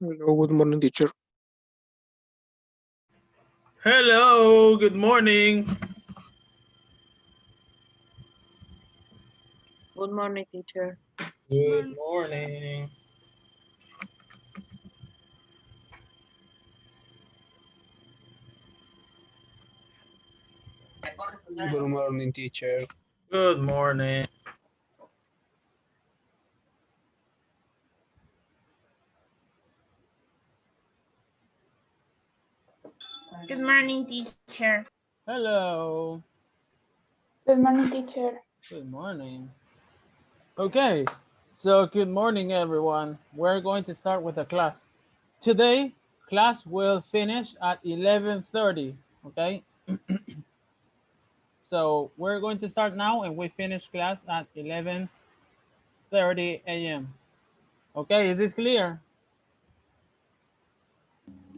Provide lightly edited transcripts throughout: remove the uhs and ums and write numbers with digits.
Hello, good morning, teacher. Hello, good morning. Good morning, teacher. Good morning. Good morning, teacher. Good morning. Good morning, teacher. Hello. Good morning, teacher. Good morning. Okay, so good morning, everyone. We're going to start with the class. Today, class will finish at 11:30, okay? So we're going to start now and we finish class at 11:30 a.m. Okay, is this clear?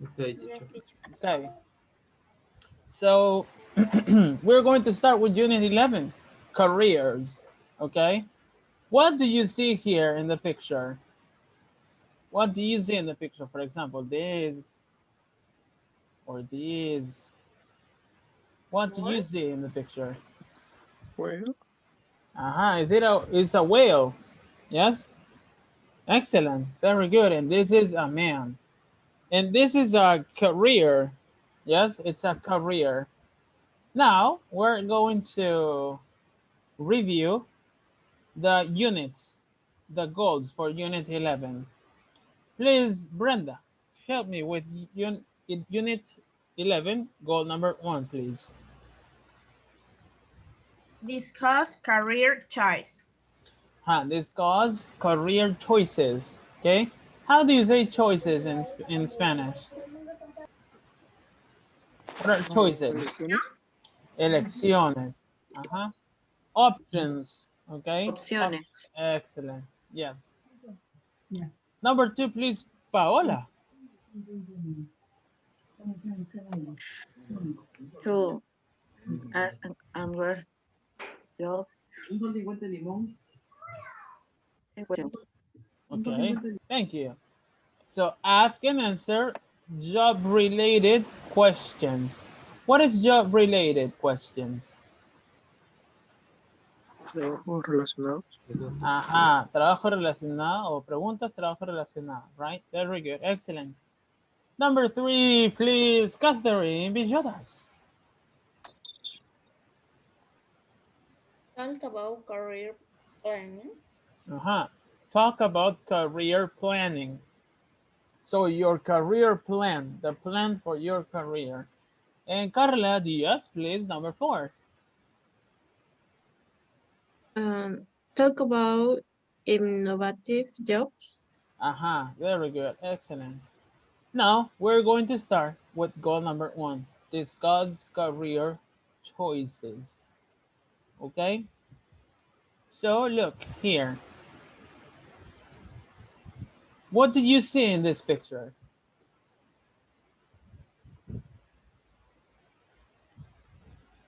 Okay, teacher. Okay. So we're going to start with Unit 11, careers, okay? What do you see here in the picture? What do you see in the picture? For example, this or this. What do you see in the picture? Well, It's a whale. Yes? Excellent. Very good. And this is a man. And this is a career. Yes, it's a career. Now we're going to review the units, the goals for Unit 11. Please, Brenda, help me with Unit 11, goal number 1, please. Discuss career choice. Discuss career choices. Okay, how do you say choices in Spanish? What are choices? elecciones. Elecciones. Options. Okay. Opciones. Excellent. Yes. Number 2, please, Paola. To ask and where job. Okay. Thank you. So ask and answer job-related questions. What is job-related questions? Trabajos relacionados. Trabajo relacionado o preguntas trabajo relacionado, right? Very good, excellent. Number 3, please, Catherine Villodas. Talk about career planning. Talk about career planning. So your career plan, the plan for your career. And Carla Diaz, please, number 4. Talk about innovative jobs. Very good, excellent. Now we're going to start with goal number 1. Discuss career choices. Okay? So look here. What do you see in this picture?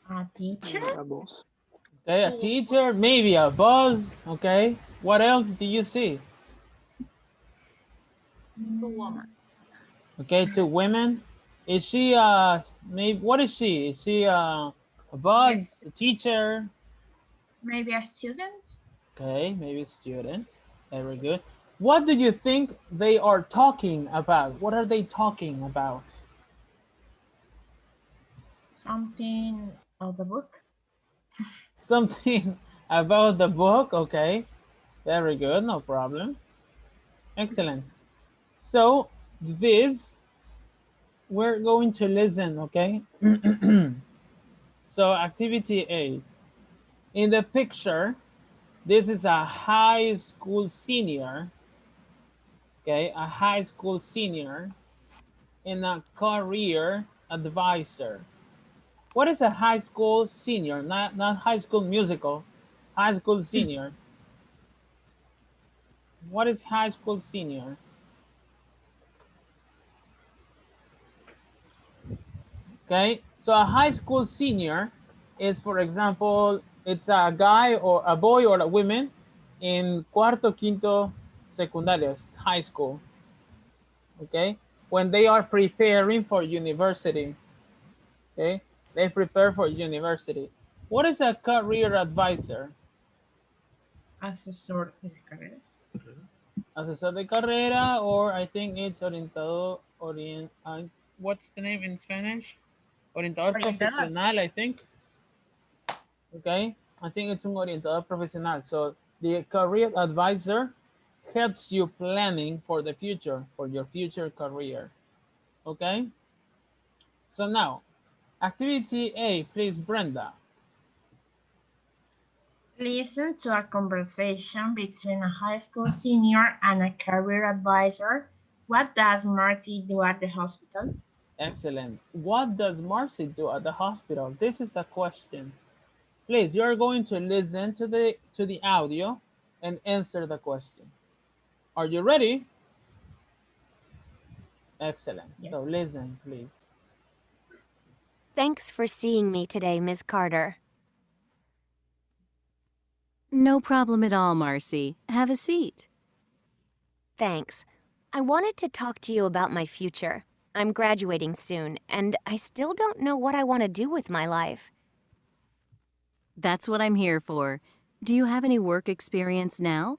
A teacher? A voz. Okay, a teacher, maybe a boss. Okay, what else do you see? A woman. Okay, 2 women. Is she maybe what is she? Is she a boss, a teacher? Maybe a student? Okay, maybe a student. Very good. What do you think they are talking about? What are they talking about? Something of the book? Something about the book. Okay, very good, no problem. Excellent. So this we're going to listen, okay? So activity A. In the picture, this is a high school senior, okay? A high school senior and a career advisor. What is a high school senior? Not high school musical, high school senior. What is high school senior? Okay, so a high school senior is, for example, it's a guy or a boy or a woman in cuarto, quinto, secundaria, high school. okay? When they are preparing for university, okay? They prepare for university. What is a career advisor? Asesor de carreras. Asesor de carrera, or I think it's orientador, what's the name in Spanish? Orientador profesional, I think. Okay, I think it's un orientador profesional. So the career advisor helps you planning for the future, for your future career. Okay, so now activity A, please, Brenda. Listen to a conversation between a high school senior and a career advisor. What does Marcy do at the hospital? Excellent. What does Marcy do at the hospital? This is the question. Please, you're going to listen to the audio and answer the question. Are you ready? Excellent. Yes. So listen, please. Thanks for seeing me today, Ms. Carter. No problem at all, Marcy. Have a seat. Thanks. I wanted to talk to you about my future. I'm graduating soon, and I still don't know what I want to do with my life. That's what I'm here for. Do you have any work experience now?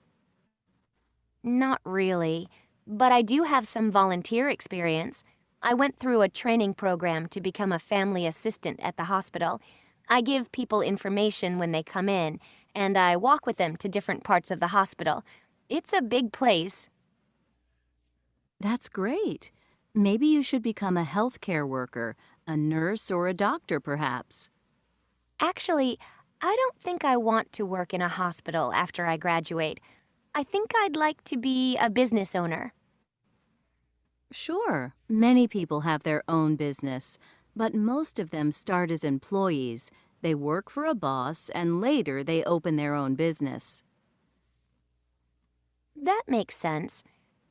Not really, but I do have some volunteer experience. I went through a training program to become a family assistant at the hospital. I give people information when they come in, and I walk with them to different parts of the hospital. It's a big place. That's great. Maybe you should become a healthcare worker, a nurse or a doctor, perhaps. Actually, I don't think I want to work in a hospital after I graduate. I think I'd like to be a business owner. Sure, many people have their own business, but most of them start as employees. They work for a boss, and later they open their own business. That makes sense.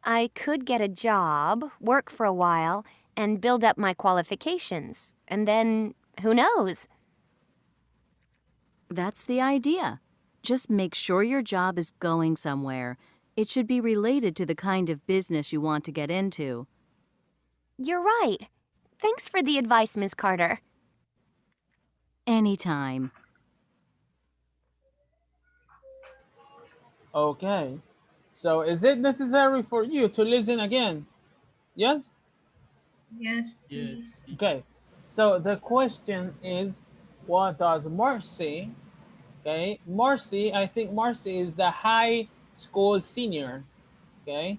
I could get a job, work for a while, and build up my qualifications, and then who knows? That's the idea. Just make sure your job is going somewhere. It should be related to the kind of business you want to get into. You're right. Thanks for the advice, Ms. Carter. Anytime. Okay. So is it necessary for you to listen again? Yes? Yes, please. Okay. So the question is, what does Marcy, okay? Marcy, I think Marcy is the high school senior, okay?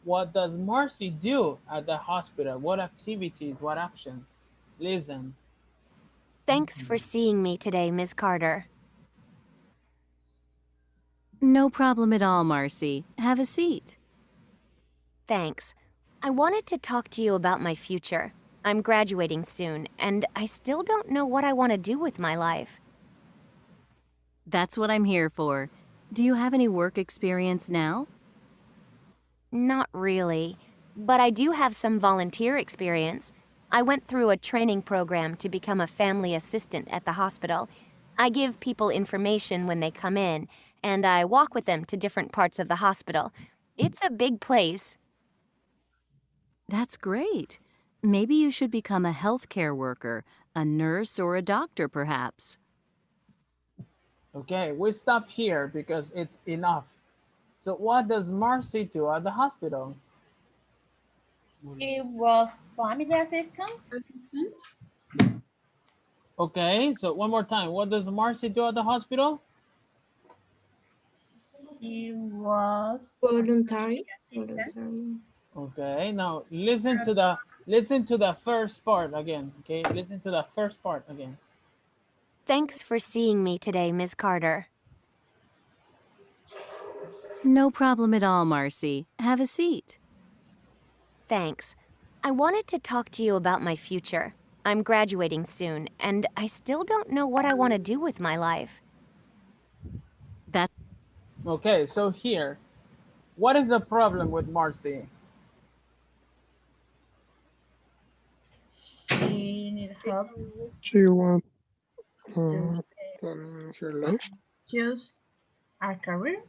What does Marcy do at the hospital? What activities, what actions? Listen. Thanks for seeing me today, Ms. Carter. No problem at all, Marcy. Have a seat. Thanks. I wanted to talk to you about my future. I'm graduating soon, and I still don't know what I want to do with my life. That's what I'm here for. Do you have any work experience now? Not really, but I do have some volunteer experience. I went through a training program to become a family assistant at the hospital. I give people information when they come in, and I walk with them to different parts of the hospital. It's a big place. That's great. Maybe you should become a healthcare worker, a nurse or a doctor, perhaps. Okay, we stop here because it's enough. So what does Marcy do at the hospital? It was family assistance. Okay, so one more time. What does Marcy do at the hospital? It was Voluntary. Okay, now listen to the first part again. Okay, listen to the first part again. Thanks for seeing me today, Ms. Carter. No problem at all, Marcy. Have a seat. Thanks. I wanted to talk to you about my future. I'm graduating soon, and I still don't know what I want to do with my life. Okay, so here, what is the problem with Marcy? She need help. She want planning her life. Choose a career.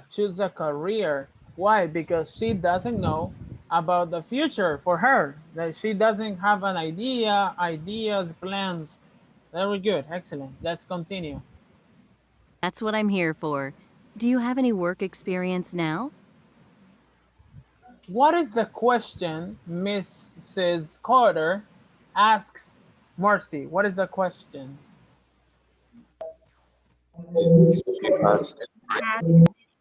Choose a career. Why? Because she doesn't know about the future for her, that she doesn't have an idea, ideas, plans. Very good, excellent. Let's continue. That's what I'm here for. Do you have any work experience now? What is the question Mrs. Carter asks Marcy? What is the question? Has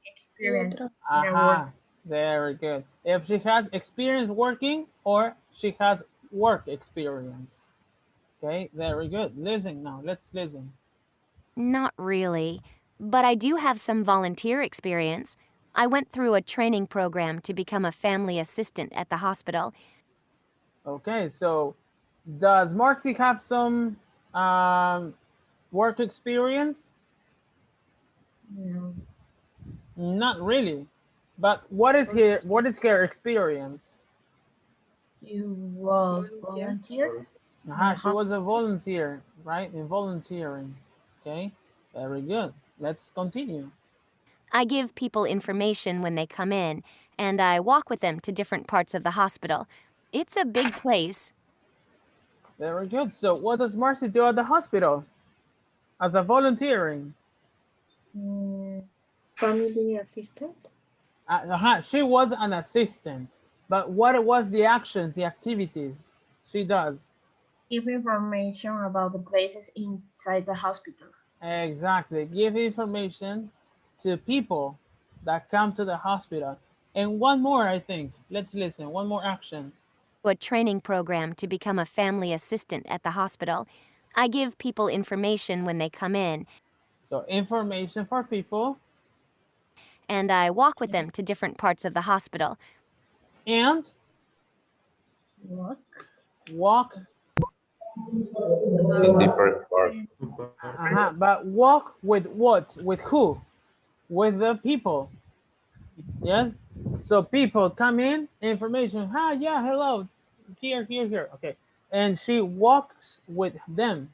experience in a work. Aha, very good. If she has experience working or she has work experience. Okay, very good. Listen now, let's listen. Not really, but I do have some volunteer experience. I went through a training program to become a family assistant at the hospital. Okay, so does Marcy have some work experience? No. Not really. But what is her experience? You was volunteer. Aha, she was a volunteer, right? In volunteering. Okay, very good. Let's continue. I give people information when they come in, and I walk with them to different parts of the hospital. It's a big place. Very good. So what does Marcy do at the hospital as a volunteering? Family assistant. She was an assistant, but what was the actions, the activities she does? Give information about the places inside the hospital. Exactly. Give information to people that come to the hospital. And one more, I think. Let's listen. One more action. A training program to become a family assistant at the hospital. I give people information when they come in, So information for people. and I walk with them to different parts of the hospital. And What? walk. In different parts. But walk with what? With who? With the people. Yes. So people come in, information. Hi, yeah, hello. Here. Okay. And she walks with them.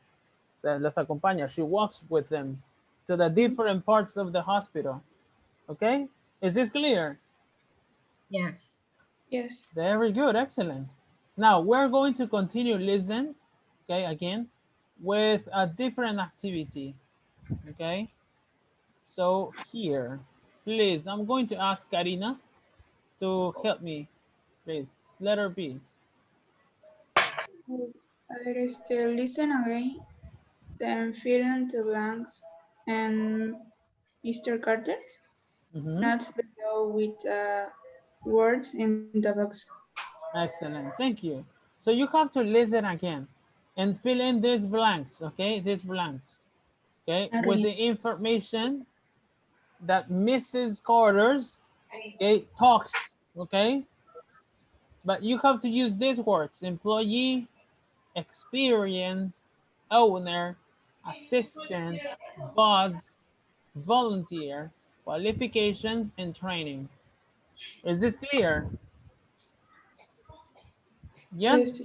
Los acompaña. She walks with them to the different parts of the hospital. Okay. Is this clear? Yes. Yes. Very good. Excellent. Now we're going to continue listen. Okay. Again, with a different activity. Okay. So here, please, I'm going to ask Karina to help me, please. Letter B. A ver, listen again, then fill in the blanks, and Mr. Carter's not below with words in the box. Excellent, thank you. So you have to listen again and fill in these blanks, okay? These blanks, okay? With the information that Mrs. Carter's, okay, talks, okay? But you have to use these words: employee, experience, owner, assistant, boss, volunteer, qualifications, and training. Is this clear? Yes?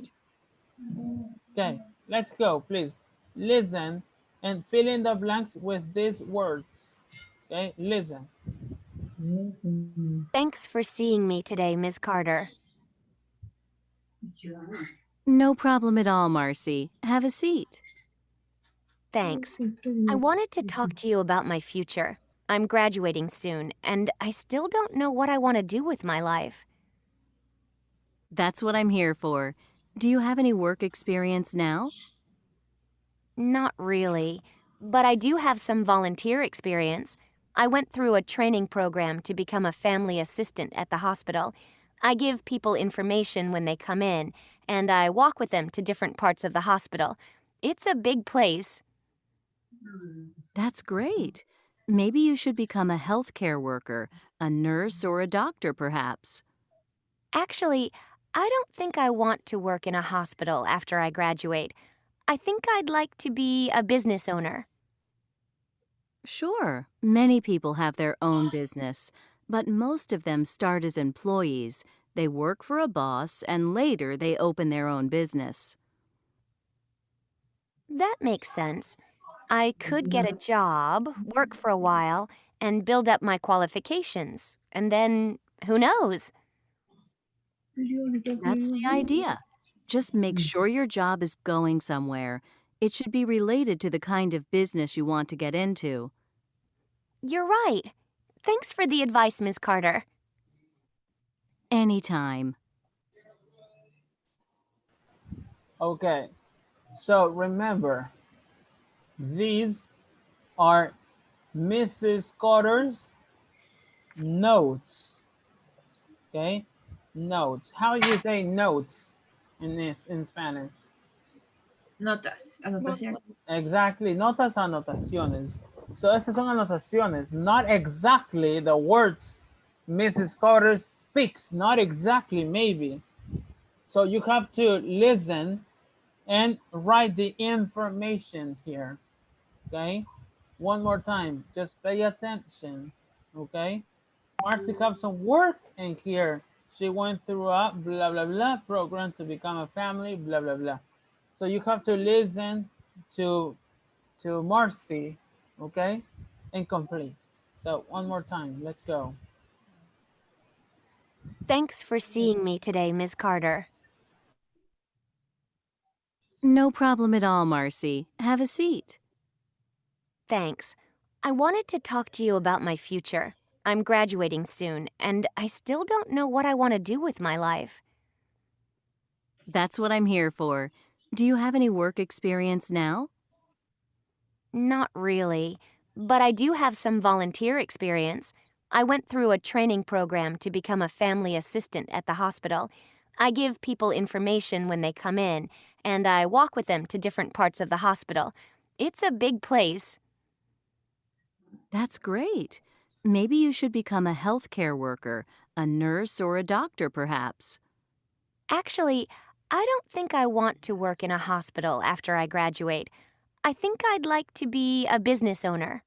Okay, let's go, please. Listen and fill in the blanks with these words. Okay, listen. Thanks for seeing me today, Ms. Carter. No problem at all, Marcy. Have a seat. Thanks. I wanted to talk to you about my future. I'm graduating soon, and I still don't know what I want to do with my life. That's what I'm here for. Do you have any work experience now? Not really, but I do have some volunteer experience. I went through a training program to become a family assistant at the hospital. I give people information when they come in, and I walk with them to different parts of the hospital. It's a big place. That's great. Maybe you should become a healthcare worker, a nurse or a doctor, perhaps. Actually, I don't think I want to work in a hospital after I graduate. I think I'd like to be a business owner. Sure, many people have their own business, but most of them start as employees. They work for a boss, and later they open their own business. That makes sense. I could get a job, work for a while, and build up my qualifications. And then, who knows? That's the idea. Just make sure your job is going somewhere. It should be related to the kind of business you want to get into. You're right. Thanks for the advice, Ms. Carter. Anytime. Okay, so remember, these are Mrs. Carter's notes. Okay, notes. How do you say notes in Spanish? Notas, anotación. Exactly, notas, anotaciones. So esas son anotaciones, not exactly the words Mrs. Carter speaks, not exactly, maybe. So you have to listen and write the information here, okay? One more time, just pay attention, okay? Marcy have some work in here. She went through a blah, blah, blah program to become a family, blah, blah, blah. So you have to listen to Marcy, okay? And complete. So one more time, let's go. Thanks for seeing me today, Ms. Carter. No problem at all, Marcy. Have a seat. Thanks. I wanted to talk to you about my future. I'm graduating soon, and I still don't know what I want to do with my life. That's what I'm here for. Do you have any work experience now? Not really, but I do have some volunteer experience. I went through a training program to become a family assistant at the hospital. I give people information when they come in, and I walk with them to different parts of the hospital. It's a big place. That's great. Maybe you should become a healthcare worker, a nurse or a doctor, perhaps. Actually, I don't think I want to work in a hospital after I graduate. I think I'd like to be a business owner.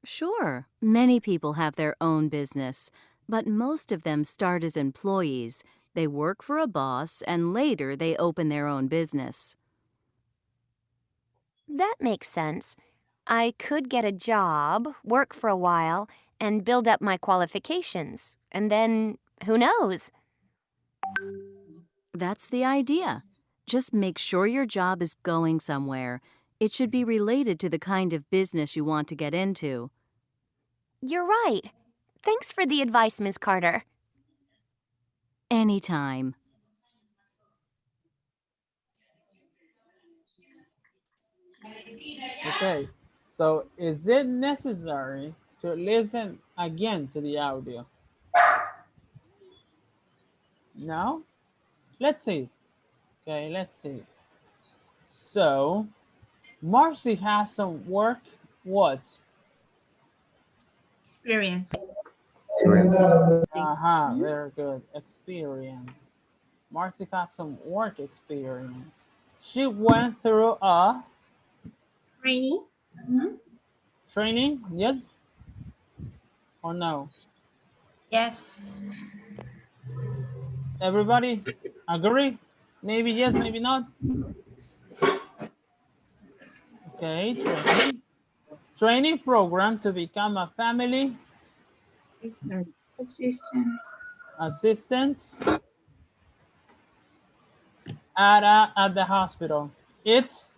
Sure, many people have their own business, but most of them start as employees. They work for a boss, and later they open their own business. That makes sense. I could get a job, work for a while, and build up my qualifications. And then, who knows? That's the idea. Just make sure your job is going somewhere. It should be related to the kind of business you want to get into. You're right. Thanks for the advice, Ms. Carter. Anytime. Okay, so is it necessary to listen again to the audio? No? Let's see. Okay, let's see. So, Marcy has some work, what? Experience. Very good. Experience. Marcy has some work experience. She went through a Training. training, yes or no? Yes. Everybody agree? Maybe yes, maybe not. Okay, training program to become a family assistant at the hospital. It's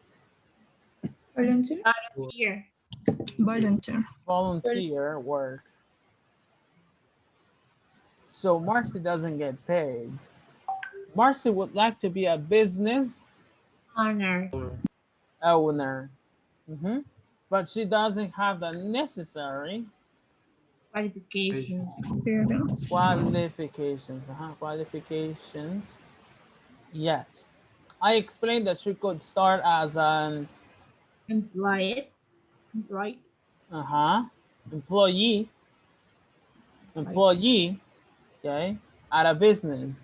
volunteer work. So Marcy doesn't get paid. Marcy would like to be a business Owner. But she doesn't have the necessary Qualifications. qualifications yet. I explained that she could start as an Employee. employee, okay, at a business.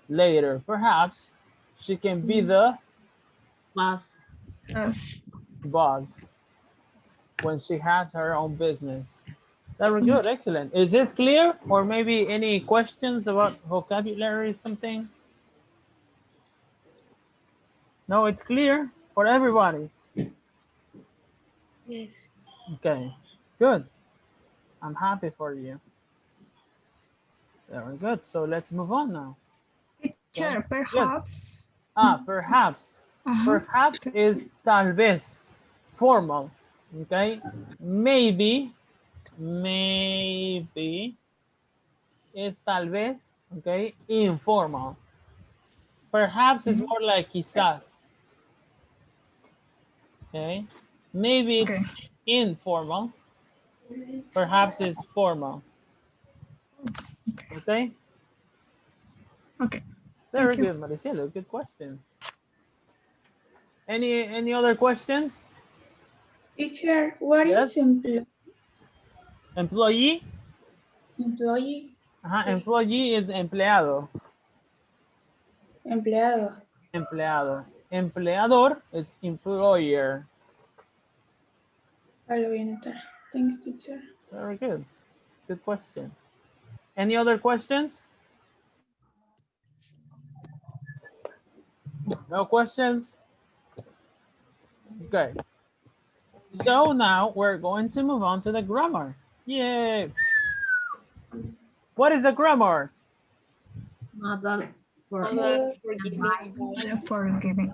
Later, perhaps she can be the Boss. boss when she has her own business. Very good, excellent. Is this clear? Or maybe any questions about vocabulary, something? No, it's clear for everybody. Yes. Okay, good. I'm happy for you. Very good. So let's move on now. Teacher, perhaps. Perhaps. Perhaps is tal vez, formal. Okay. Maybe is tal vez, okay, informal. Perhaps is more like quizás. Okay. Maybe it's informal. Perhaps it's formal. Okay. Okay. Very good, Maricelo. Good question. Any other questions? Teacher, what is employee? Employee? Employee. Sí. Employee is empleado. Empleado. Empleado. Empleador is employer. Lo voy a anotar. Thanks, teacher. Very good. Good question. Any other questions? No questions? Okay. So now we're going to move on to the grammar. Yay! What is the grammar? Model for giving.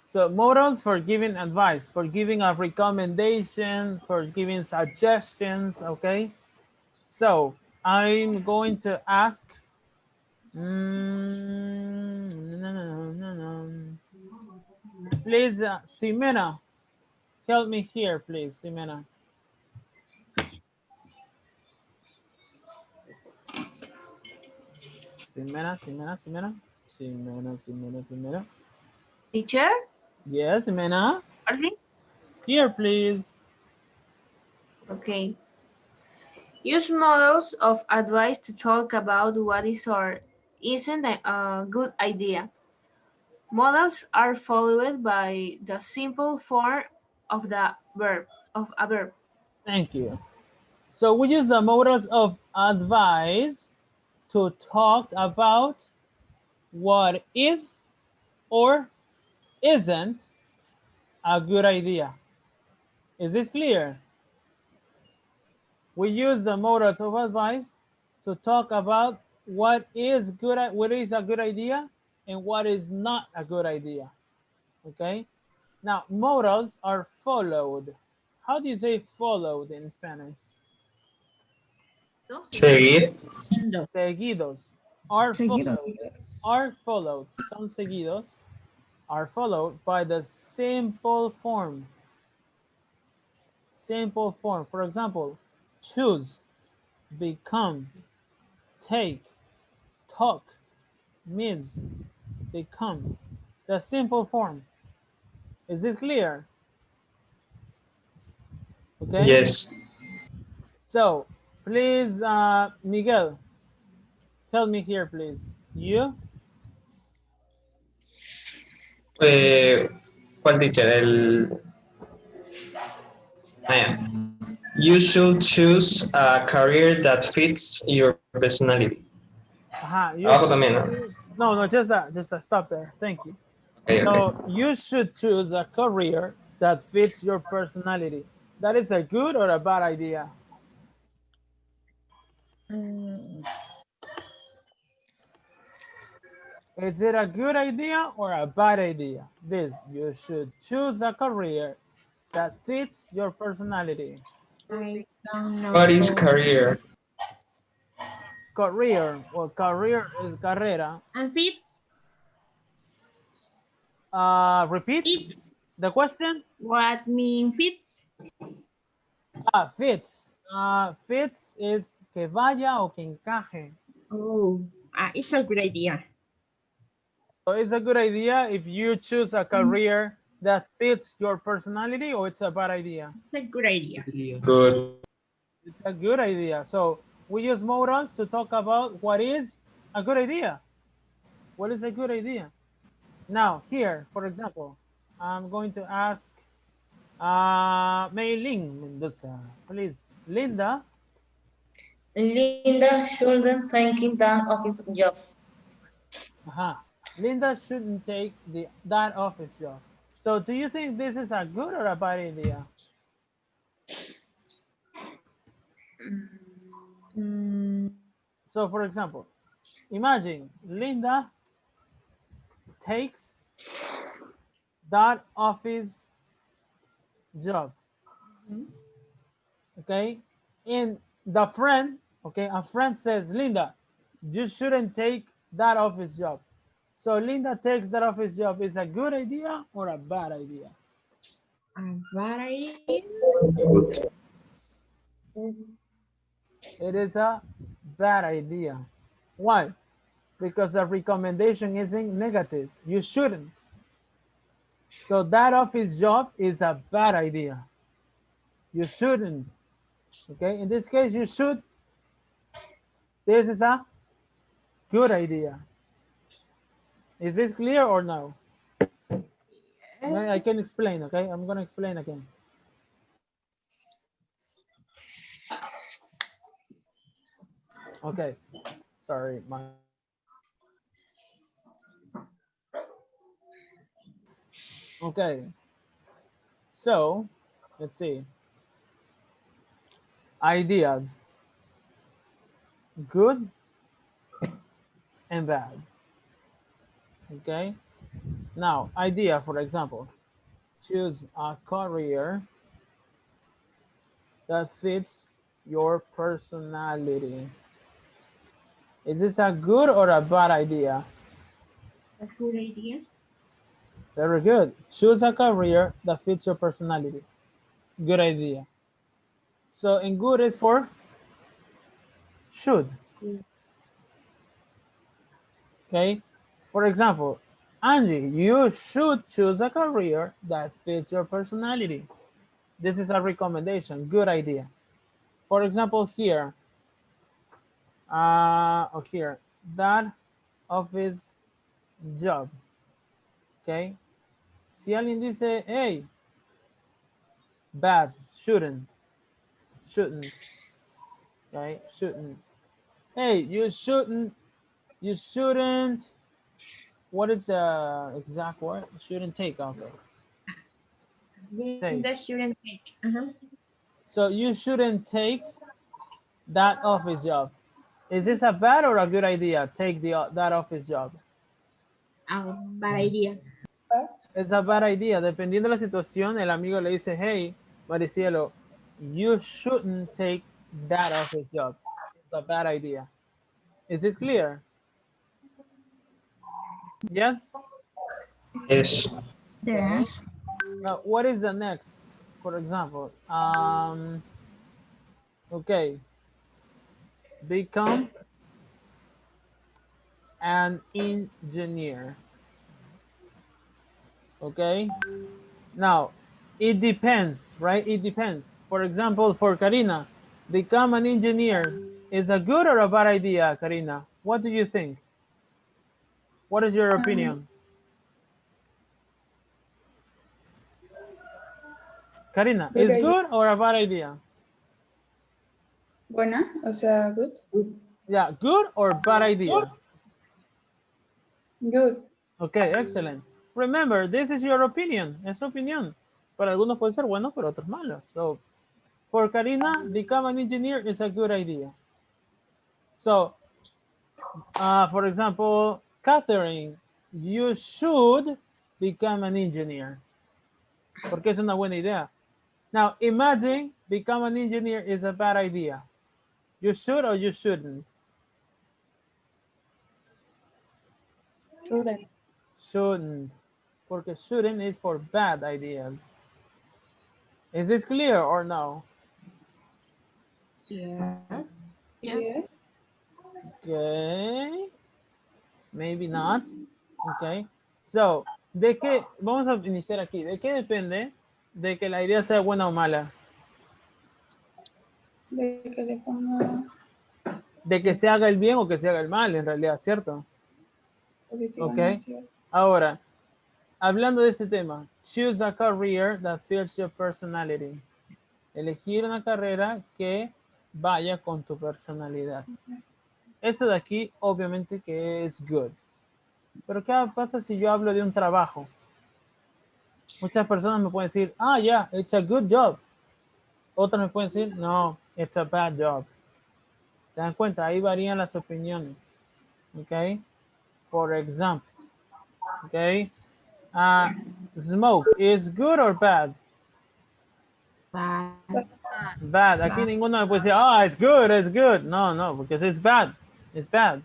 So modals for giving advice, for giving a recommendation, for giving suggestions, okay? So I'm going to ask, please, Ximena, help me here, please, Ximena. Ximena. Teacher? Yes, Ximena. Arlie? Here, please. Okay. Use models of advice to talk about what is or isn't a good idea. Modals are followed by the simple form of a verb. Thank you. So we use the modals of advice to talk about what is or isn't a good idea. Is this clear? We use the modals of advice to talk about what is a good idea and what is not a good idea. Okay. Now modals are followed. How do you say followed in Spanish? Seguir. Seguidos. Are followed. Son seguidos. Are followed by the simple form. Simple form. For example, choose, become, take, talk, miss, become. The simple form. Is this clear? Okay. Yes. So please, Miguel, help me here, please. You? ¿Cuál teacher? You should choose a career that fits your personality. No, just that. Stop there. Thank you. Okay, so you should choose a career that fits your personality. That is a good or a bad idea? Is it a good idea or a bad idea? This, you should choose a career that fits your personality. I don't know. What is career? Career, well, career is carrera. And fits? Repeat Fits. the question. What mean fits? Fits. Fits is que vaya o que encaje. Oh, it's a good idea. So it's a good idea if you choose a career that fits your personality, or it's a bad idea? It's a good idea. Good. It's a good idea. So we use modals to talk about what is a good idea. What is a good idea? Now here, for example, I'm going to ask Mei-Ling Mendoza, please. Linda. Linda shouldn't take that office job. Linda shouldn't take that office job. So do you think this is a good or a bad idea? So for example, imagine Linda takes that office job. Okay, and the friend, okay, a friend says, Linda, you shouldn't take that office job. So Linda takes that office job. Is a good idea or a bad idea? A bad idea. It is a bad idea. Why? Because the recommendation isn't negative. You shouldn't. So that office job is a bad idea. You shouldn't. Okay, in this case, you should. This is a good idea. Is this clear or no? I can explain, okay? I'm gonna explain again. Okay, sorry, okay, so let's see. Ideas, good and bad. Okay, now idea, for example, choose a career that fits your personality. Is this a good or a bad idea? A good idea. Very good. Choose a career that fits your personality. Good idea. So in good is for should. Okay. For example, Angie, you should choose a career that fits your personality. This is a recommendation. Good idea. For example, here, here, that office job. Okay. Si alguien dice, hey, bad, shouldn't, right? Shouldn't. Hey, you shouldn't, what is the exact word? Shouldn't take, okay. Linda shouldn't take. So you shouldn't take that office job. Is this a bad or a good idea? Take that office job. A bad idea. Es a bad idea. Dependiendo de la situación, el amigo le dice, hey, Maricielo, you shouldn't take that office job. It's a bad idea. Is this clear? Yes? Yes. Yes. Now, what is the next? For example, okay. Become an engineer. Okay. Now, it depends, right? It depends. For example, for Karina, become an engineer is a good or a bad idea, Karina? What do you think? What is your opinion? Karina, is good or a bad idea? Buena, o sea, good. Yeah, good or bad idea? Good. Okay, excellent. Remember, this is your opinion. Es su opinión. Para algunos puede ser bueno, para otros malo. So, for Karina, become an engineer is a good idea. So, for example, Catherine, you should become an engineer. Porque es una buena idea. Now, imagine become an engineer is a bad idea. You should or you shouldn't? Shouldn't. Shouldn't. Porque shouldn't is for bad ideas. Is this clear or no? Yes. Yes. Okay. Maybe not. Okay. So, ¿de qué? Vamos a iniciar aquí. ¿De qué depende de que la idea sea buena o mala? De que le ponga De que se haga el bien o que se haga el mal, en realidad, ¿cierto? positivo. Ok. Ahora, hablando de este tema, choose a career that fits your personality. Elegir una carrera que vaya con tu personalidad. Esto de aquí, obviamente que es good. Pero ¿qué pasa si yo hablo de un trabajo? Muchas personas me pueden decir, ah, yeah, it's a good job. Otras me pueden decir, no, it's a bad job. ¿Se dan cuenta? Ahí varían las opiniones. Ok. For example. Ok. Smoke is good or bad? Bad. Bad. Aquí ninguno me puede decir, it's good, it's good. No, no, porque es bad. It's bad.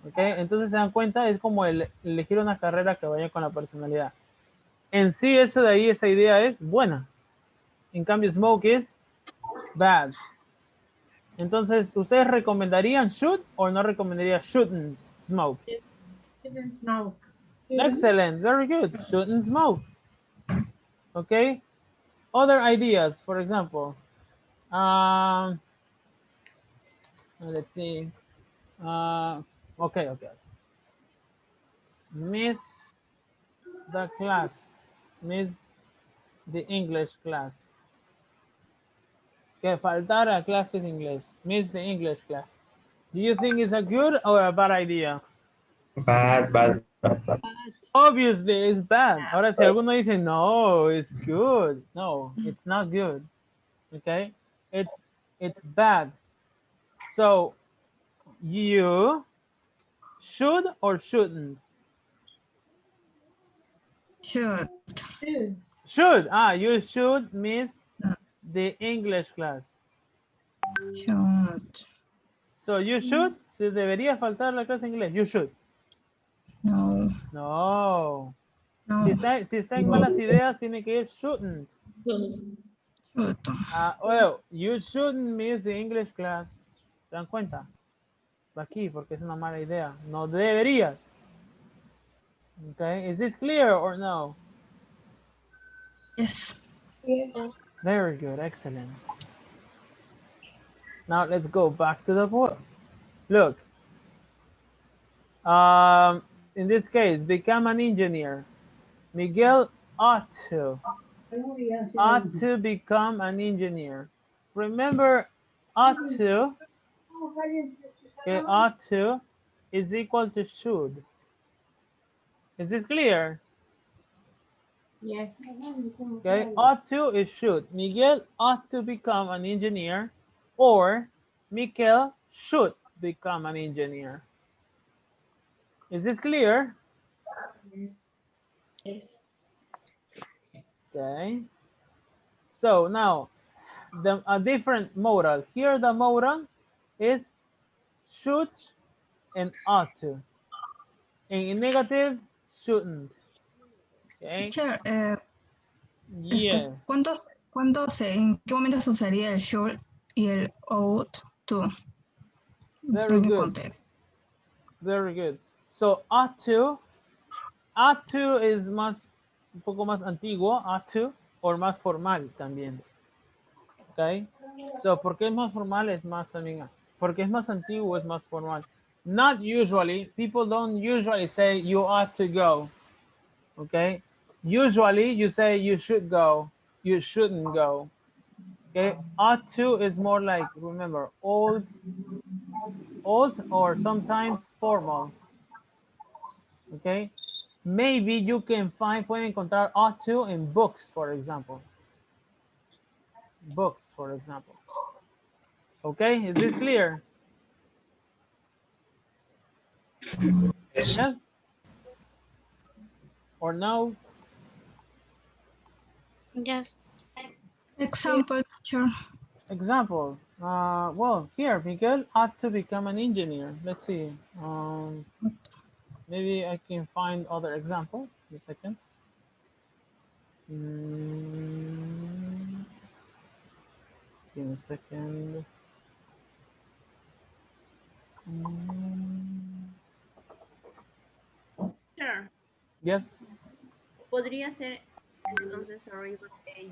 Ok. Entonces se dan cuenta, es como elegir una carrera que vaya con la personalidad. En sí, eso de ahí, esa idea es buena. En cambio, smoke is bad. Entonces, ¿ustedes recomendarían should o no recomendarían shouldn't smoke? Shouldn't smoke. Excellent, very good. Shouldn't smoke. Okay. Other ideas, for example. Let's see. Okay. Miss the class. Miss the English class. Que faltar a clases de inglés. Miss the English class. Do you think it's a good or a bad idea? Bad. Obviously, it's bad. Ahora, si alguno dice, no, it's good. No, it's not good. Okay? It's bad. So, you should or shouldn't? Should. Should. You should miss the English class. Should. So, you should. Se debería faltar la clase de inglés. You should. No. No. No. Si está en malas ideas, tiene que ir shouldn't. Should. Well, you shouldn't miss the English class. ¿Se dan cuenta? Aquí, porque es una mala idea. No debería. Okay, is this clear or no? Yes. Yes. Very good, excellent. Now let's go back to the book. Look. In this case, become an engineer. Miguel ought to become an engineer. Remember, ought to, okay, ought to is equal to should. Is this clear? Yes. Okay, ought to is should. Miguel ought to become an engineer, or Miguel should become an engineer. Is this clear? Yes. Okay. So now, a different modal. Here the modal is should and ought to. In negative, shouldn't. Okay. Teacher, Yeah. ¿en qué momento se usaría el should y el ought to? Very good. Very good. So ought to is un poco más antiguo, ought to, o más formal también. Okay. So, ¿por qué es más formal? Es más también, porque es más antiguo, es más formal. Not usually, people don't usually say you ought to go. Okay. Usually you say you should go, you shouldn't go. Okay. Ought to is more like, remember, old or sometimes formal. Okay. Maybe you can pueden encontrar ought to in books, for example. Books, for example. Okay, is this clear? Yes? Or no? Yes. Example, teacher. Example. Well, here, Miguel ought to become an engineer. Let's see. Maybe I can find other example. Just a second. Give me a second. Sure. Yes. Podría ser entonces arriba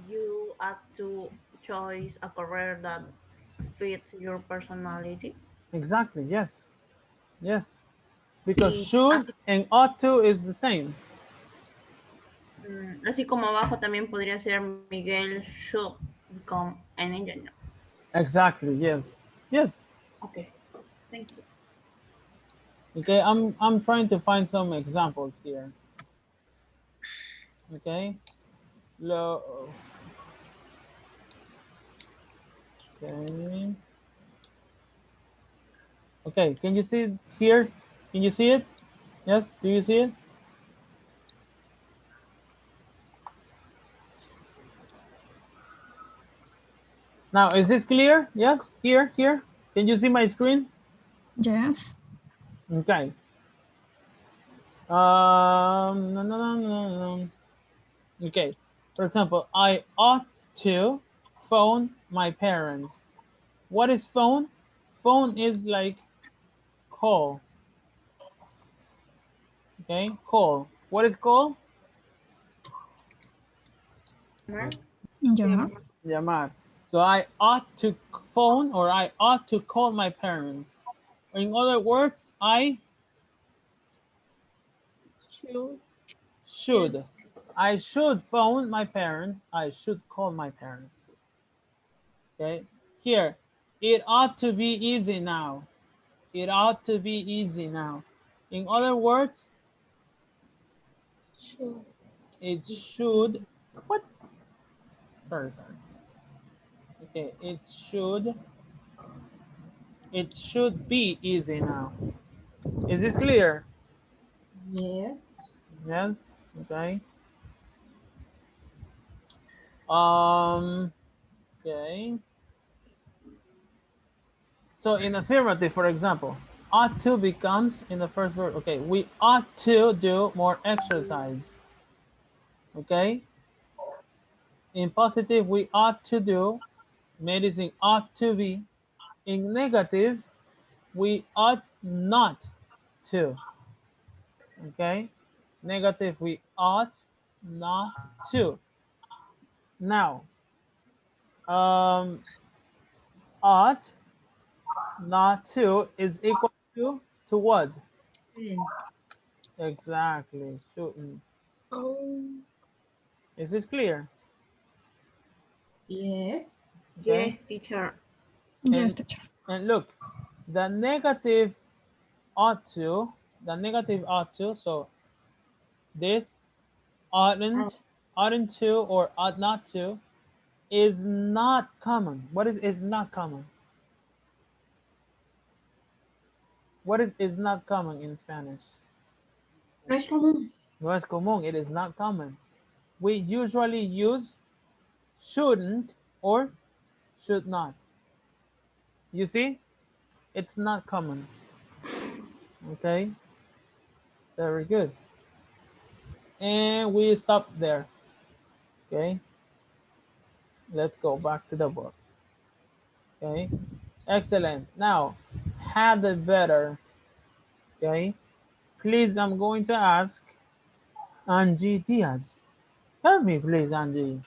you have to choose a career that fits your personality. Exactly. Yes. Yes. Because should and ought to is the same. Así como abajo también podría ser Miguel should become an engineer. Exactly. Yes. Yes. Okay. Thank you. Okay, I'm trying to find some examples here. Okay. Okay. Okay, can you see it here? Can you see it? Yes, do you see it? Now, is this clear? Yes, here. Can you see my screen? Yes. Okay. No. Okay. For example, I ought to phone my parents. What is phone? Phone is like call. Okay, call. What is call? Llamar. Llamar. So I ought to phone or I ought to call my parents. In other words, I should. I should phone my parents. I should call my parents. Okay. Here, it ought to be easy now. It ought to be easy now. In other words, it should. What? Sorry. Okay, it should be easy now. Is this clear? Yes. Yes. Okay. Okay. So in affirmative, for example, ought to becomes in the first verb. Okay, we ought to do more exercise. Okay. In positive, we ought to do. Medicine ought to be. In negative, we ought not to. Okay. Negative, we ought not to. Now, ought not to is equal to what? Exactly, shouldn't. Oh. Is this clear? Yes. Okay. Yes, teacher. Yes, teacher. And look, the negative ought to, so this oughtn't to or ought not to is not common. What is not common? What is not common in Spanish? No es común. No es común, it is not common. We usually use shouldn't or should not. You see, it's not common. Okay, very good. And we stop there. Okay, let's go back to the book. Okay, excellent. Now, had better. Okay, please, I'm going to ask Angie Diaz. Help me, please, Angie.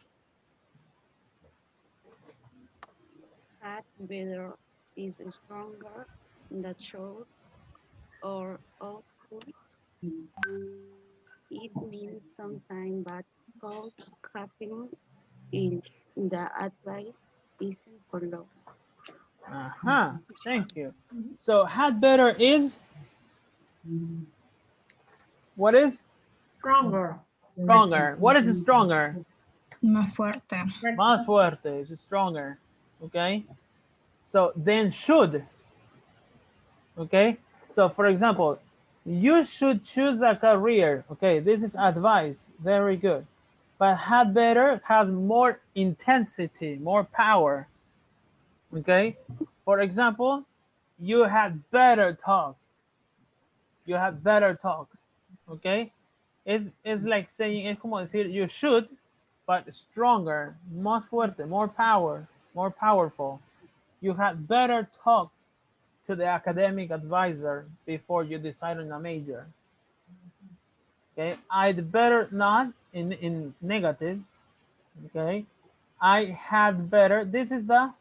Had better is stronger than should or ought to. It means sometimes but could happen if the advice isn't followed. Thank you. So had better is what is? Stronger. Stronger. What is stronger? Más fuerte. Más fuerte is stronger. Okay. So then should. Okay. So for example, you should choose a career. Okay, this is advice. Very good. But had better has more intensity, more power. Okay. For example, you had better talk. You had better talk. Okay. It's like saying, es como decir you should, but stronger, más fuerte, more power, more powerful. You had better talk to the academic advisor before you decide on a major. Okay, I'd better not in negative. Okay, I had better. This is the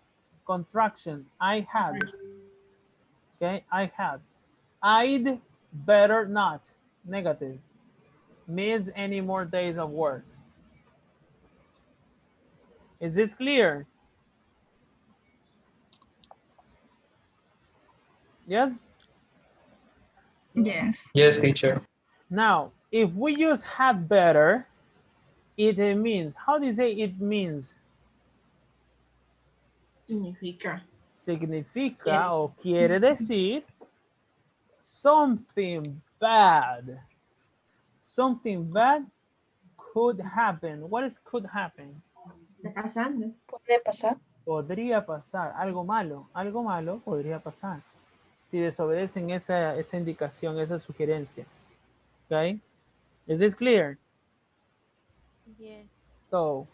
contraction. I had. Okay, I had. I'd better not. Negative. Miss any more days of work. Is this clear? Yes? Yes. Yes, teacher. Now, if we use had better, it means, how do you say it means? Significa. Significa o quiere decir something bad. Something bad could happen. What is could happen? Está pasando. Puede pasar. Podría pasar. Algo malo podría pasar. Si desobedecen esa indicación, esa sugerencia. Okay? Is this clear? Yes. So,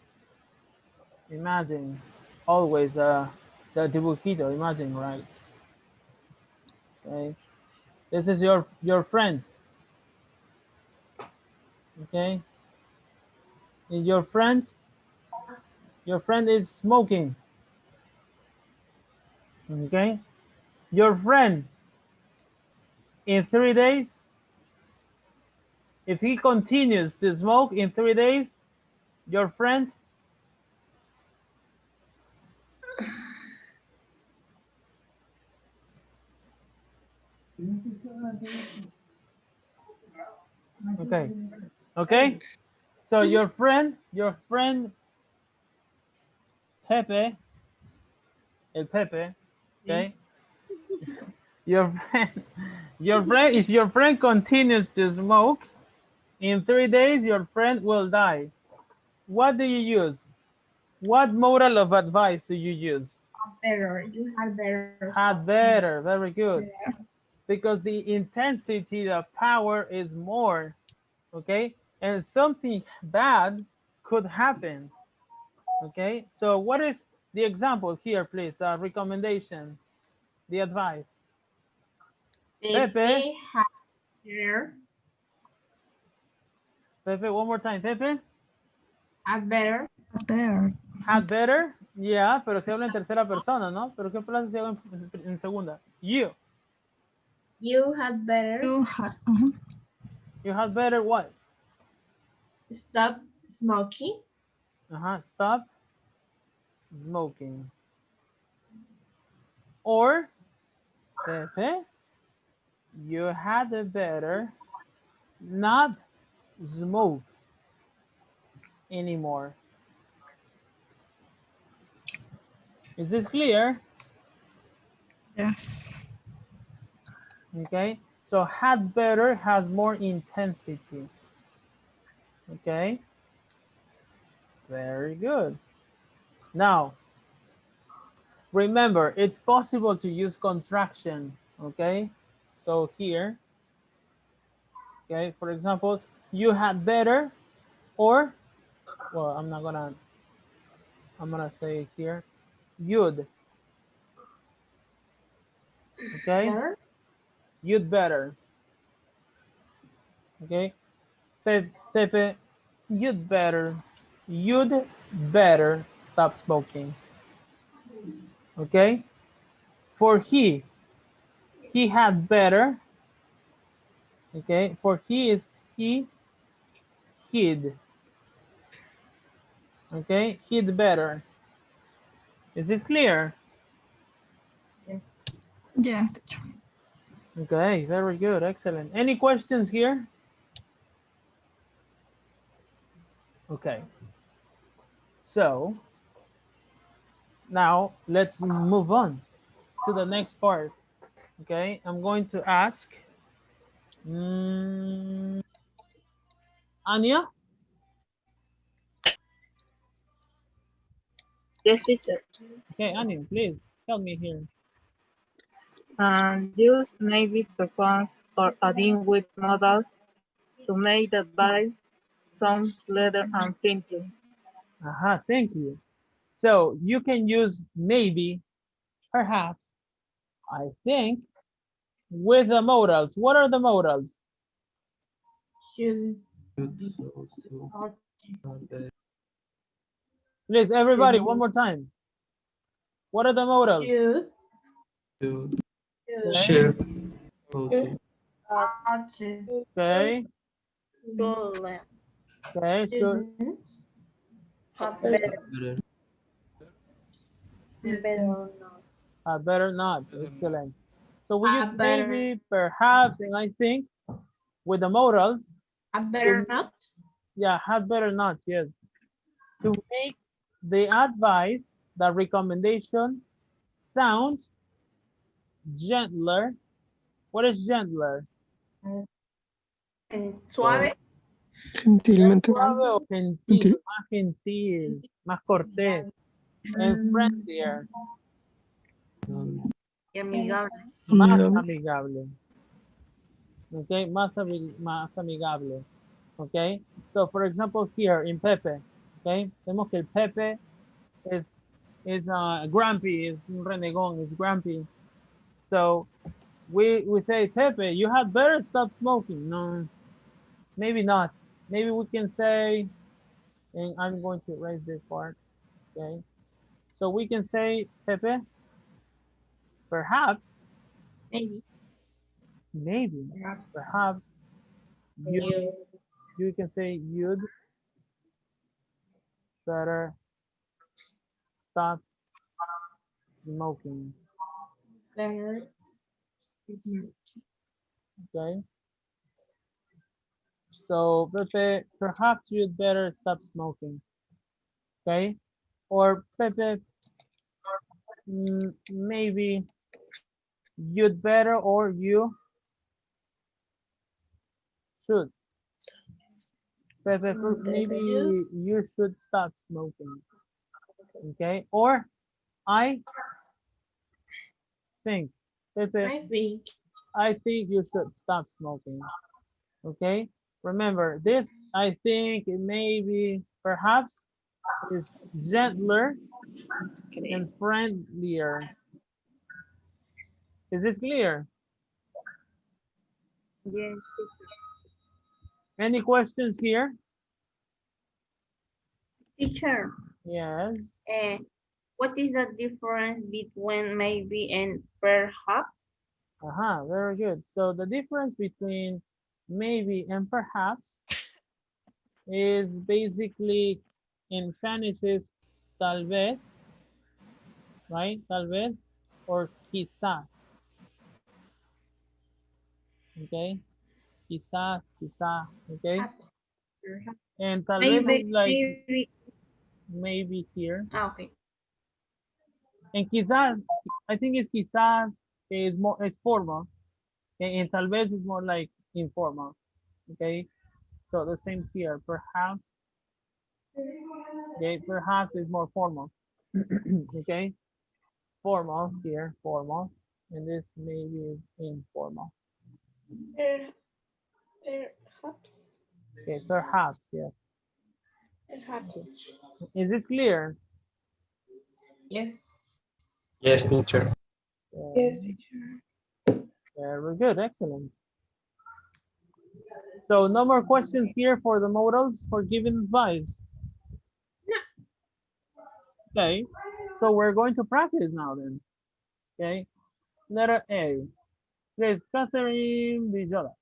imagine always the dibujito, imagine, right? Okay. This is your friend. Okay. And your friend is smoking. Okay. Your friend in 3 days, if he continues to smoke in 3 days, your friend okay. So your friend Pepe, el Pepe, okay. Your friend, if your friend continues to smoke, in 3 days your friend will die. What do you use? What modal of advice do you use? Better. You had better. Had better. Very good. Yeah. Because the intensity, the power is more. Okay. And something bad could happen. Okay. So what is the example here, please? Recommendation, the advice. Pepe had better. Pepe, one more time. Pepe. Had better. Bear. Had better. Yeah, pero se habla en tercera persona, ¿no? Pero ¿qué pasa si habla en segunda? You. You had better. You had better what? Stop smoking. Stop smoking. Or, Pepe, you had better not smoke anymore. Is this clear? Yes. Okay, so had better has more intensity. Okay, very good. Now, remember, it's possible to use contraction. Okay, so here, okay, for example, you had better, or, well, I'm gonna say here, you'd. Okay, better? You'd better. Okay, Pepe, you'd better stop smoking. Okay, for he had better. Okay, for he is he'd. Okay, he'd better. Is this clear? Yes. Yes. Okay, very good, excellent. Any questions here? Okay, so now let's move on to the next part. Okay, I'm going to ask Anya. Yes, teacher. Okay, Anya, please help me here. Use maybe performs or adding with modals to make the advice sound clear and friendly. Thank you. So you can use maybe, perhaps, I think, with the modals. What are the modals? Should. Please, everybody, one more time. What are the modals? Should. Should. Okay. Okay. Okay, so Have better. Better not. Excellent. So we use maybe, perhaps, and I think with the modals. Better not? Yeah, had better not, yes. To make the advice, the recommendation sound gentler What is gentler? Suave. Gentilmente. Suave o gentil, más gentil, más cortés. And friendlier. Y amigable. Más amigable. Okay, más amigable. Okay, so for example here in Pepe, okay, vemos que el Pepe is grumpy, is un renegón, is grumpy. So we say, Pepe, you had better stop smoking. No, maybe not. Maybe we can say, and I'm going to erase this part. Okay, so we can say, Pepe, perhaps, maybe, perhaps, you can say you'd better stop smoking. Okay. So Pepe, perhaps you'd better stop smoking. Okay. Or Pepe, maybe you'd better, or you should. Pepe, maybe you should stop smoking. Okay. Or I think, Pepe, I think you should stop smoking. Okay. Remember this, I think, maybe, perhaps, is gentler and friendlier. Is this clear? Yes. Any questions here? Teacher. Yes. What is the difference between maybe and perhaps? Very good. So the difference between maybe and perhaps is basically, in Spanish, is tal vez, right? Tal vez, or quizás. Okay. Quizás, quizá, okay? And tal vez is like maybe here. Okay. And quizás, I think it's quizás is formal. Okay? And tal vez is more like informal. Okay. So the same here. Perhaps. Okay. Perhaps is more formal. Okay. Formal here. Formal. And this maybe is informal. Perhaps. Okay. Perhaps. Yes. Perhaps. Is this clear? Yes. Yes, teacher. Yes, teacher. Very good. Excellent. So no more questions here for the modals for giving advice. Okay, so we're going to practice now then. Okay, letter A. Please, Catherine Villola.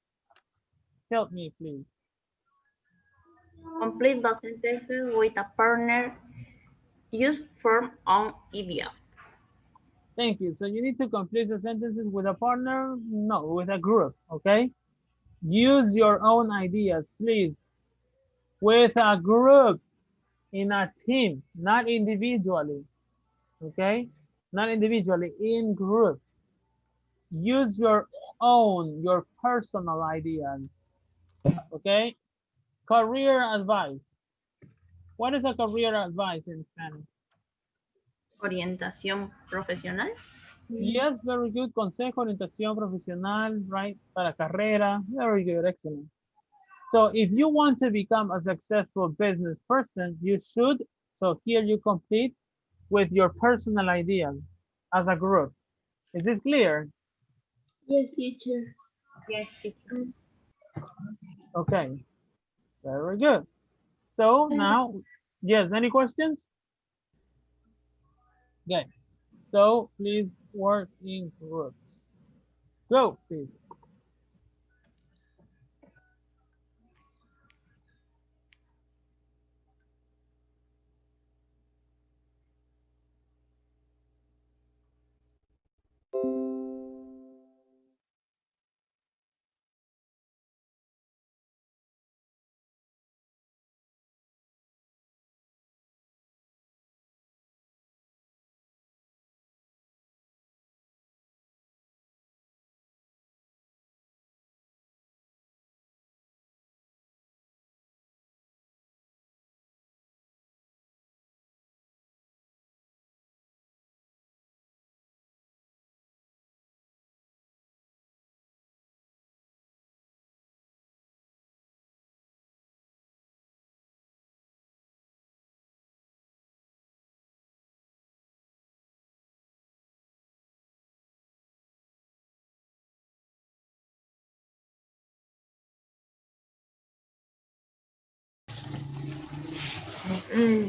Help me, please. Complete the sentences with a partner. Use form on idiom. Thank you. So you need to complete the sentences with a partner? No, with a group, okay? Use your own ideas, please. With a group, in a team, not individually, okay? Not individually, in group. Use your own, your personal ideas, okay? Career advice. What is a career advice in Spanish? Orientación profesional. Yes, very good. Consejo, orientación profesional, right? Para carrera. Very good, excellent. So if you want to become a successful business person, you should, so here you complete with your personal ideas as a group. Is this clear? Yes, teacher. Yes, teacher. Okay, very good. So now, yes, any questions? Okay, so please work in groups. Go, please.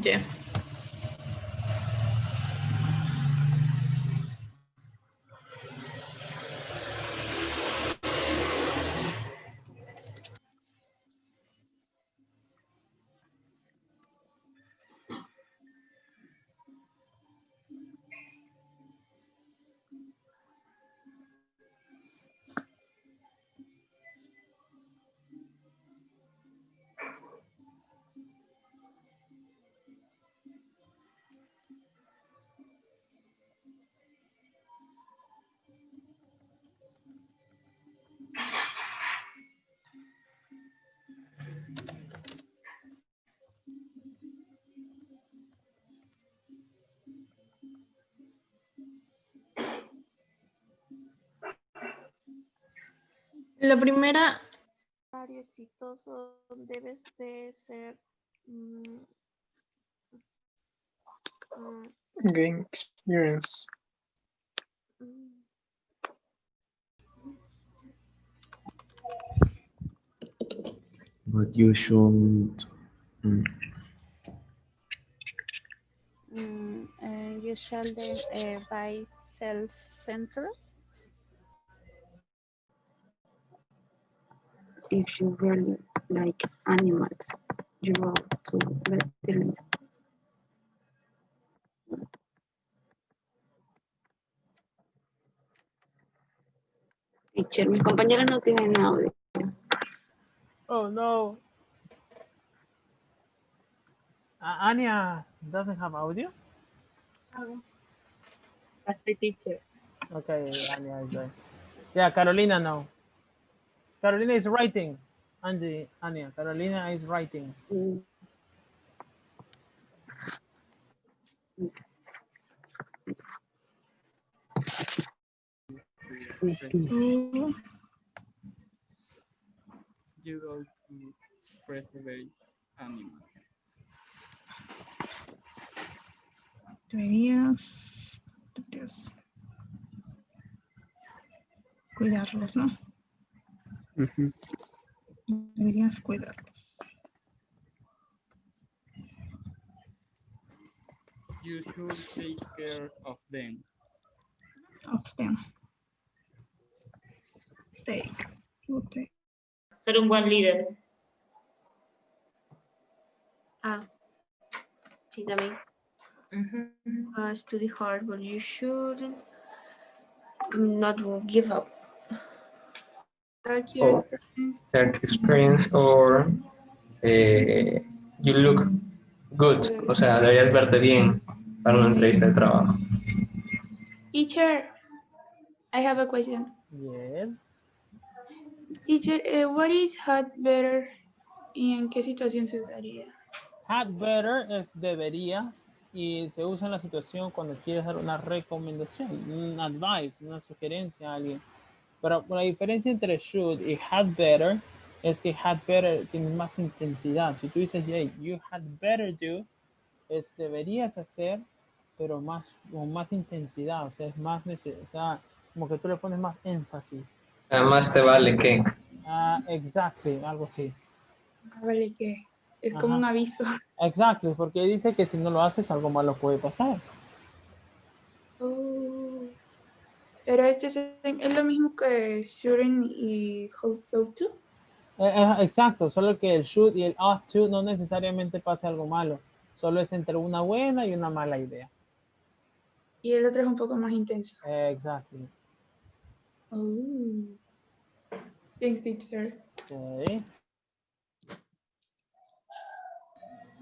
Yeah. La primera, área exitoso debes de ser Gain experience. But you should. You shouldn't be self-centered. If you really like animals, you ought to let them live. Teacher, mis compañeros no tienen audio. Oh no. Anya doesn't have audio? That's the teacher. Okay, Anya is there. Yeah, Carolina no. Carolina is writing. Anya, Carolina is writing. You go to preserve animals. Deberías cuidarlos, ¿no? Deberías cuidarlos. You should take care of them. Of them. Take. Ser un buen líder. Ah, sí, también. Study hard, but you shouldn't not give up. Or take experience or you look good. O sea, deberías verte bien para una entrevista de trabajo. Teacher, I have a question. Yes. Teacher, what is had better y en qué situación se usaría? Had better es deberías y se usa en la situación cuando quieres dar una recomendación, un advice, una sugerencia a alguien. Pero la diferencia entre should y had better es que had better tiene más intensidad. Si tú dices, hey, you had better do, es deberías hacer, pero más, con más intensidad, o sea, es más necesario, o sea, como que tú le pones más énfasis. Además te vale que. Exactly, algo así. Vale, que es como un aviso. Exacto, porque dice que si no lo haces, algo malo puede pasar. Oh. Pero este es lo mismo que shouldn't y ought to. Exacto, solo que el should y el ought to no necesariamente pasa algo malo. Solo es entre una buena y una mala idea. Y el otro es un poco más intenso. Exacto. Oh. Thanks, teacher. Okay.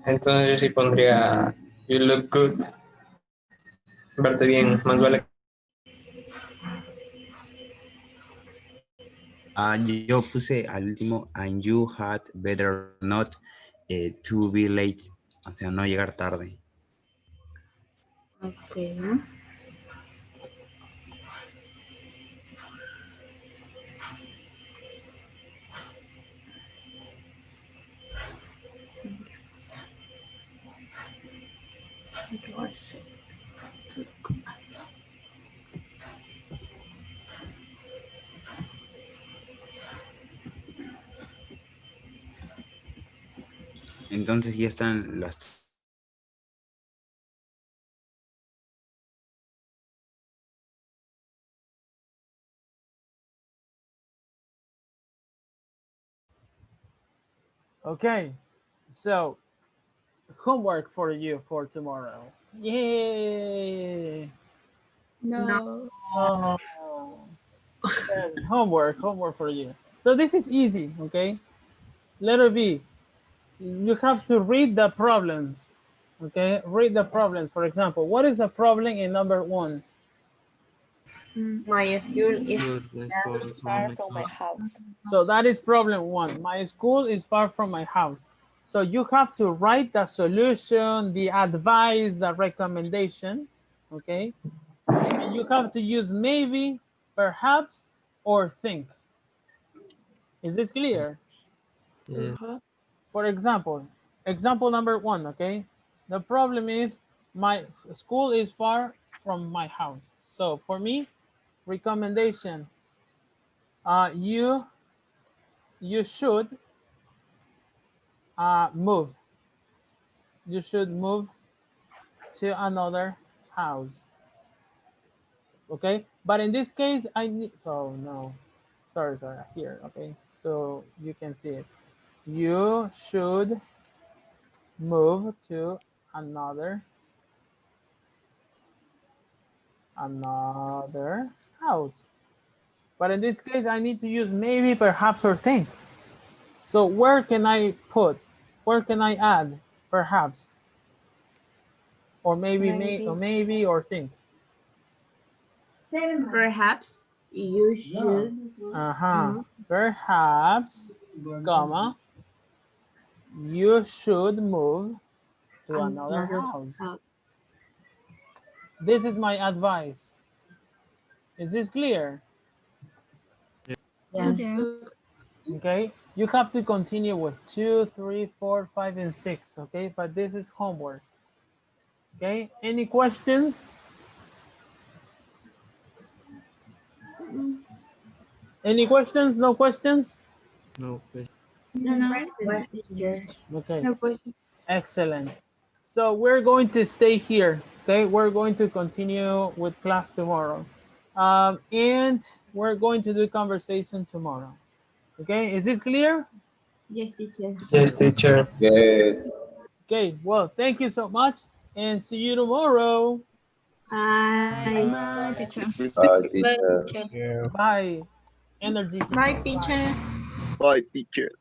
Entonces yo sí pondría you look good. Verte bien, más vale. Yo puse al último, and you had better not to be late, o sea, no llegar tarde. Okay. Entonces ya están las Okay, so homework for you for tomorrow. Yay! No. Oh. Yes, homework for you. So this is easy, okay? Letter B, you have to read the problems, okay? Read the problems. For example, what is the problem in number 1? My school is far from my house. So that is problem 1. My school is far from my house. So you have to write the solution, the advice, the recommendation, okay? And you have to use maybe, perhaps, or think. Is this clear? Yeah. For example, example number 1, okay? The problem is my school is far from my house. So for me, recommendation, you should move. You should move to another house. Okay, but in this case, I need, so no, sorry, here, okay? So you can see it. You should move to another house. But in this case, I need to use maybe, perhaps, or think. So where can I put? Where can I add perhaps? Or maybe, or think? Perhaps you should. Perhaps, comma, you should move to another house. This is my advice. Is this clear? Yes. Okay, you have to continue with 2, 3, 4, 5, and 6. Okay, but this is homework. Okay, any questions? Any questions? No questions? No question. Okay. No question. Excellent. So we're going to stay here. Okay, we're going to continue with class tomorrow. And we're going to do conversation tomorrow. Okay, is this clear? Yes, teacher. Yes, teacher. Yes. Okay, well, thank you so much and see you tomorrow. Bye, teacher. Teacher. Bye. Energy. Bye, teacher. Bye, teacher.